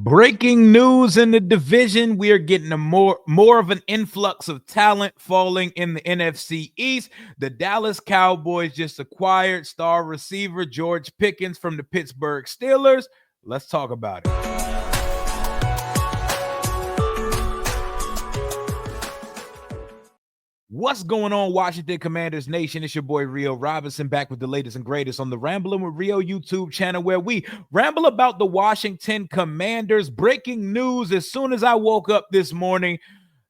Breaking news in the division. We are getting a more of an influx of talent falling in the NFC East. The Dallas Cowboys just acquired star receiver George Pickens from the Pittsburgh Steelers. Let's talk about it. What's going on, Washington Commanders Nation? It's your boy Rio Robinson back with the latest and greatest on the Ramblin' with Rio YouTube channel, where we ramble about the Washington Commanders. Breaking news as soon as I woke up this morning,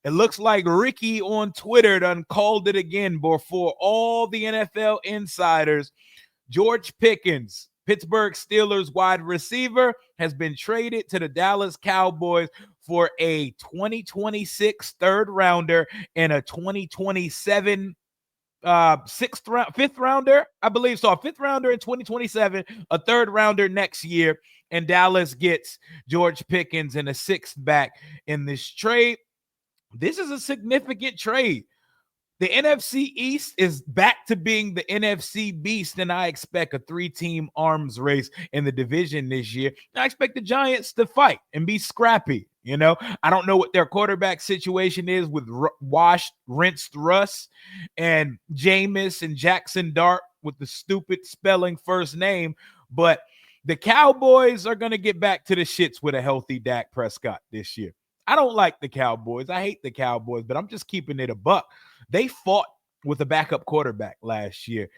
it looks like Ricky on Twitter done called it again before all the NFL insiders. George Pickens, Pittsburgh Steelers wide receiver, has been traded to the Dallas Cowboys for a 2026 third rounder and a 2027 fifth rounder, I believe. So a fifth rounder in 2027, a third rounder next year, and Dallas gets George Pickens and a sixth back in this trade. This is a significant trade. The NFC East is back to being the NFC Beast, and I expect a three-team arms race in the division this year. I expect the Giants to fight and be scrappy. You know, I don't know what their quarterback situation is with washed, rinsed Russ and Jameis and Jackson Dart with the stupid spelling first name, but the Cowboys are going to get back to the shits with a healthy Dak Prescott this year. I don't like the Cowboys. I hate the Cowboys, but I'm just keeping it a buck. They fought with a backup quarterback last year.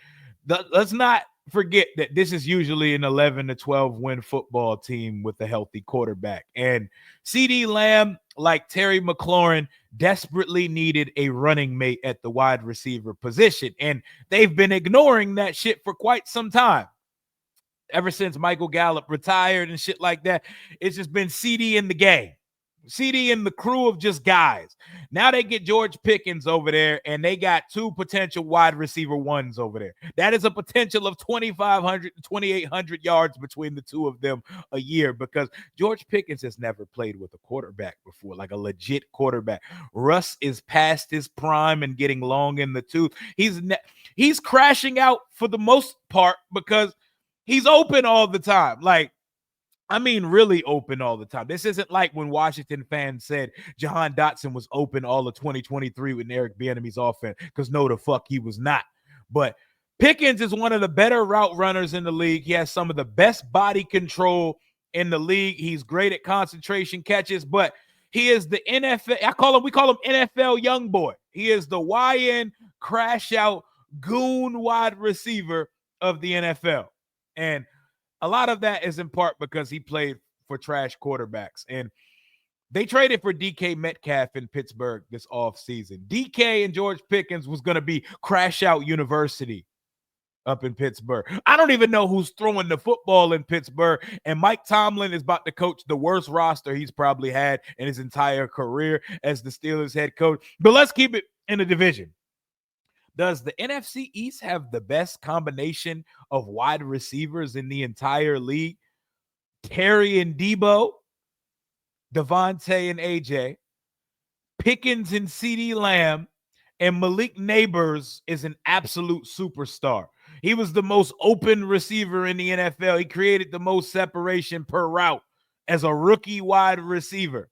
Let's not forget that this is usually an 11 to 12 win football team with a healthy quarterback. And CeeDee Lamb, like Terry McLaurin, desperately needed a running mate at the wide receiver position. And they've been ignoring that shit for quite some time. Ever since Michael Gallup retired and shit like that, it's just been CeeDee in the game. CeeDee and the crew of just guys. Now they get George Pickens over there, and they got two potential wide receiver ones over there. That is a potential of 2,500 to 2,800 yards between the two of them a year, because George Pickens has never played with a quarterback before, like a legit quarterback. Russ is past his prime and getting long in the tooth. He's crashing out for the most part because he's open all the time. Really open all the time. This isn't like when Washington fans said Jahan Dotson was open all of 2023 with Eric Bieniemy's offense, because no, the fuck he was not. But Pickens is one of the better route runners in the league. He has some of the best body control in the league. He's great at concentration catches, but he is the NFL. We call him NFL young boy. He is the YN crash out goon wide receiver of the NFL. And a lot of that is in part because he played for trash quarterbacks. And they traded for DK Metcalf in Pittsburgh this offseason. DK and George Pickens was going to be crash out university up in Pittsburgh. I don't even know who's throwing the football in Pittsburgh. And Mike Tomlin is about to coach the worst roster he's probably had in his entire career as the Steelers head coach. But let's keep it in the division. Does the NFC East have the best combination of wide receivers in the entire league? Terry and Debo, Devontae and AJ, Pickens and CeeDee Lamb, and Malik Neighbors is an absolute superstar. He was the most open receiver in the NFL. He created the most separation per route as a rookie wide receiver.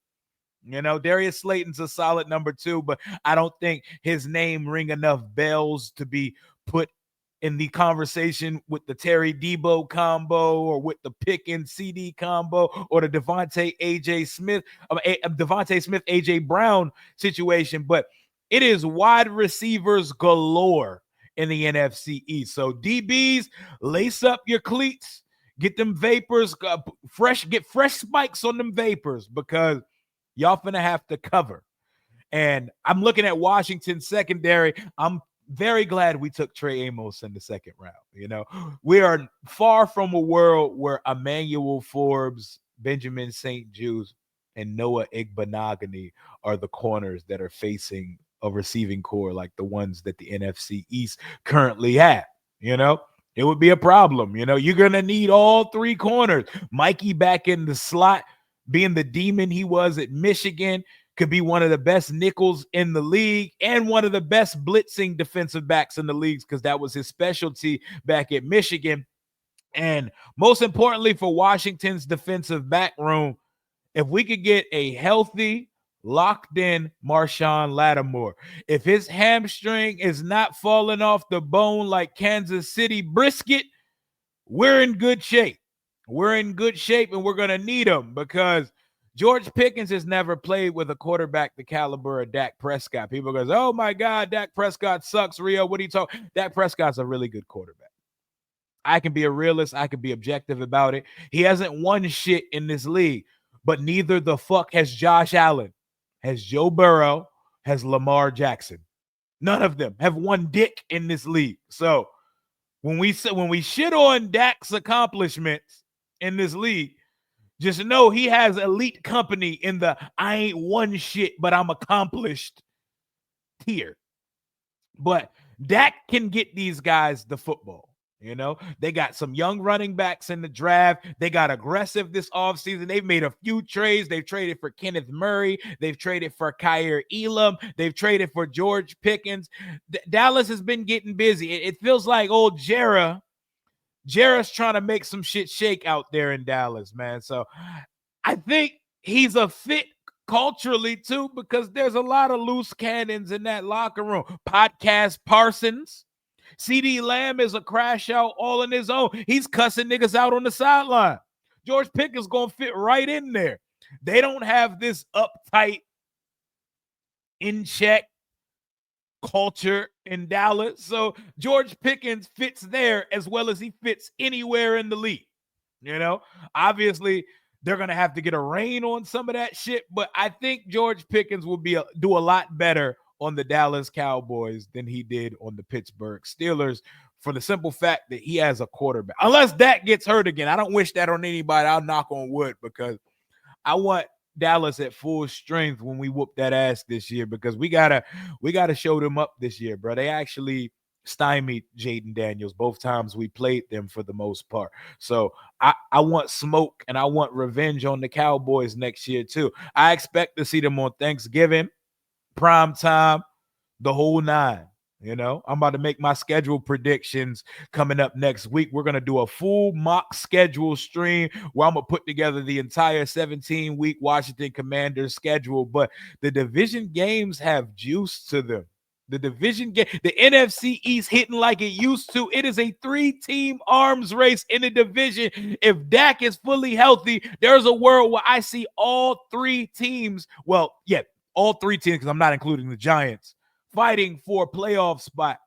You know, Darius Slayton's a solid number 2, but I don't think his name ring enough bells to be put in the conversation with the Terry Debo combo or with the Pickens CD combo or the Devontae Smith, AJ Brown situation. But it is wide receivers galore in the NFC East. So DBs, lace up your cleats, get them vapors, get fresh spikes on them vapors, because y'all finna have to cover. And I'm looking at Washington secondary. I'm very glad we took Trey Amos in the second round. You know, we are far from a world where Emmanuel Forbes, Benjamin St. Juste, and Noah Igbenogany are the corners that are facing a receiving core like the ones that the NFC East currently have. You know, it would be a problem. You know, you're going to need all three corners. Mikey back in the slot, being the demon he was at Michigan, could be one of the best nickels in the league and one of the best blitzing defensive backs in the leagues, because that was his specialty back at Michigan. And most importantly for Washington's defensive back room, If we could get a healthy, locked in Marshawn Lattimore, if his hamstring is not falling off the bone like Kansas City brisket, we're in good shape. We're in good shape, and we're going to need him because George Pickens has never played with a quarterback the caliber of Dak Prescott. People go, oh my God, Dak Prescott sucks, Rio. What are you talking? Dak Prescott's a really good quarterback. I can be a realist. I can be objective about it. He hasn't won shit in this league, but neither the fuck has Josh Allen, has Joe Burrow, has Lamar Jackson. None of them have won dick in this league. So when we shit on Dak's accomplishments in this league, just know he has elite company in the I ain't won shit, but I'm accomplished tier. But Dak can get these guys the football. You know, they got some young running backs in the draft. They got aggressive this offseason. They've made a few trades. They've traded for Kenneth Murray. They've traded for Kyer Elam. They've traded for George Pickens. Dallas has been getting busy. It feels like old Jarrah's trying to make some shit shake out there in Dallas, man. So I think he's a fit culturally too, because there's a lot of loose cannons in that locker room. Podcast Parsons. CeeDee Lamb is a crash out all on his own. He's cussing niggas out on the sideline. George Pickens going to fit right in there. They don't have this uptight, in check culture in Dallas. So George Pickens fits there as well as he fits anywhere in the league. You know, obviously they're going to have to get a rein on some of that shit, but I think George Pickens will do a lot better on the Dallas Cowboys than he did on the Pittsburgh Steelers, for the simple fact that he has a quarterback. Unless Dak gets hurt again. I don't wish that on anybody. I'll knock on wood, because I want Dallas at full strength when we whoop that ass this year, because we gotta show them up this year, bro. They actually stymied Jaden Daniels both times we played them for the most part. So I want smoke and I want revenge on the Cowboys next year too. I expect to see them on Thanksgiving, prime time, the whole nine. You know, I'm about to make my schedule predictions coming up next week. We're going to do a full mock schedule stream where I'm going to put together the entire 17-week Washington Commanders schedule. But the division games have juice to them. The division game, the NFC East hitting like it used to. It is a 3-team arms race in the division. If Dak is fully healthy, there's a world where I see all 3 teams. Well, yeah, all 3 teams, because I'm not including the Giants, fighting for a playoff spot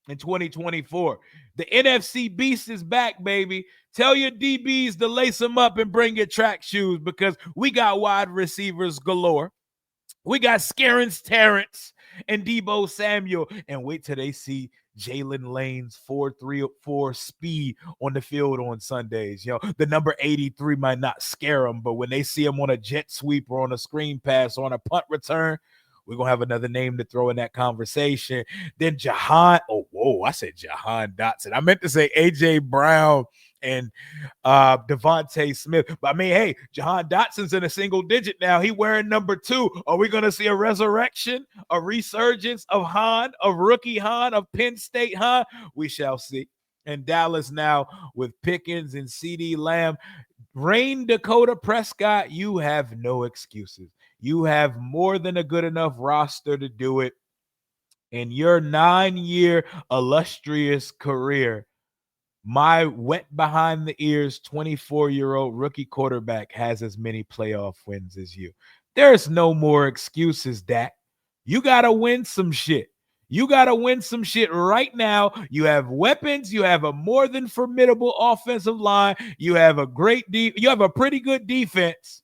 in 2024. The NFC Beast is back, baby. Tell your DBs to lace them up and bring your track shoes, because we got wide receivers galore. We got Scarens Terrence and Deebo Samuel. And wait till they see Jalen Lane's 4.34 speed on the field on Sundays. You know, the number 83 might not scare them, but when they see him on a jet sweep or on a screen pass or on a punt return, we're going to have another name to throw in that conversation. Then Jahan Dotson. I meant to say A.J. Brown and Devontae Smith. But I mean, hey, Jahan Dotson's in a single digit now. He wearing number 2. Are we going to see a resurrection, a resurgence of Han, of rookie Han, of Penn State Han? We shall see. And Dallas now with Pickens and CeeDee Lamb. Rain Dakota Prescott, you have no excuses. You have more than a good enough roster to do it. In your 9-year illustrious career, my wet behind the ears 24-year-old rookie quarterback has as many playoff wins as you. There's no more excuses, Dak. You got to win some shit. You got to win some shit right now. You have weapons. You have a more than formidable offensive line. You have a you have a pretty good defense.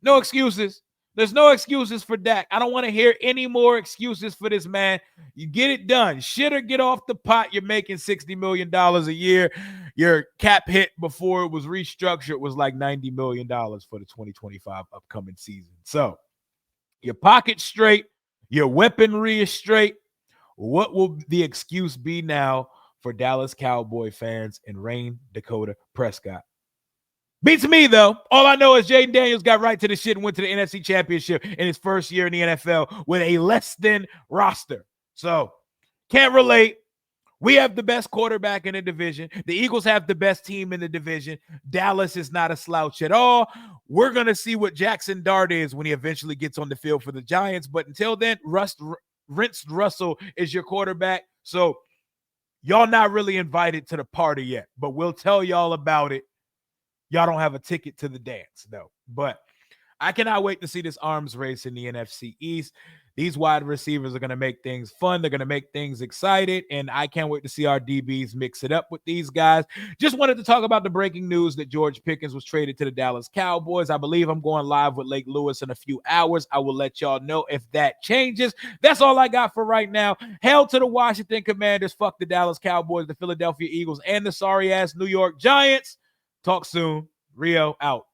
No excuses. There's no excuses for Dak. I don't want to hear any more excuses for this man. You get it done. Shit or get off the pot. You're making $60 million a year. Your cap hit before it was restructured was like $90 million for the 2025 upcoming season. So your pocket's straight. Your weaponry is straight. What will the excuse be now for Dallas Cowboy fans and Rain Dakota Prescott? Beats me, though. All I know is Jaden Daniels got right to the shit and went to the NFC Championship in his first year in the NFL with a less than roster. So, can't relate. We have the best quarterback in the division. The Eagles have the best team in the division. Dallas is not a slouch at all. We're going to see what Jackson Dart is when he eventually gets on the field for the Giants. But until then, Rinsed Russell is your quarterback. So y'all not really invited to the party yet, but we'll tell y'all about it. Y'all don't have a ticket to the dance, though. But I cannot wait to see this arms race in the NFC East. These wide receivers are going to make things fun. They're going to make things excited, and I can't wait to see our DBs mix it up with these guys. Just wanted to talk about the breaking news that George Pickens was traded to the Dallas Cowboys. I believe I'm going live with Lake Lewis in a few hours. I will let y'all know if that changes. That's all I got for right now. Hail to the Washington Commanders. Fuck the Dallas Cowboys, the Philadelphia Eagles, and the sorry-ass New York Giants. Talk soon. Rio out.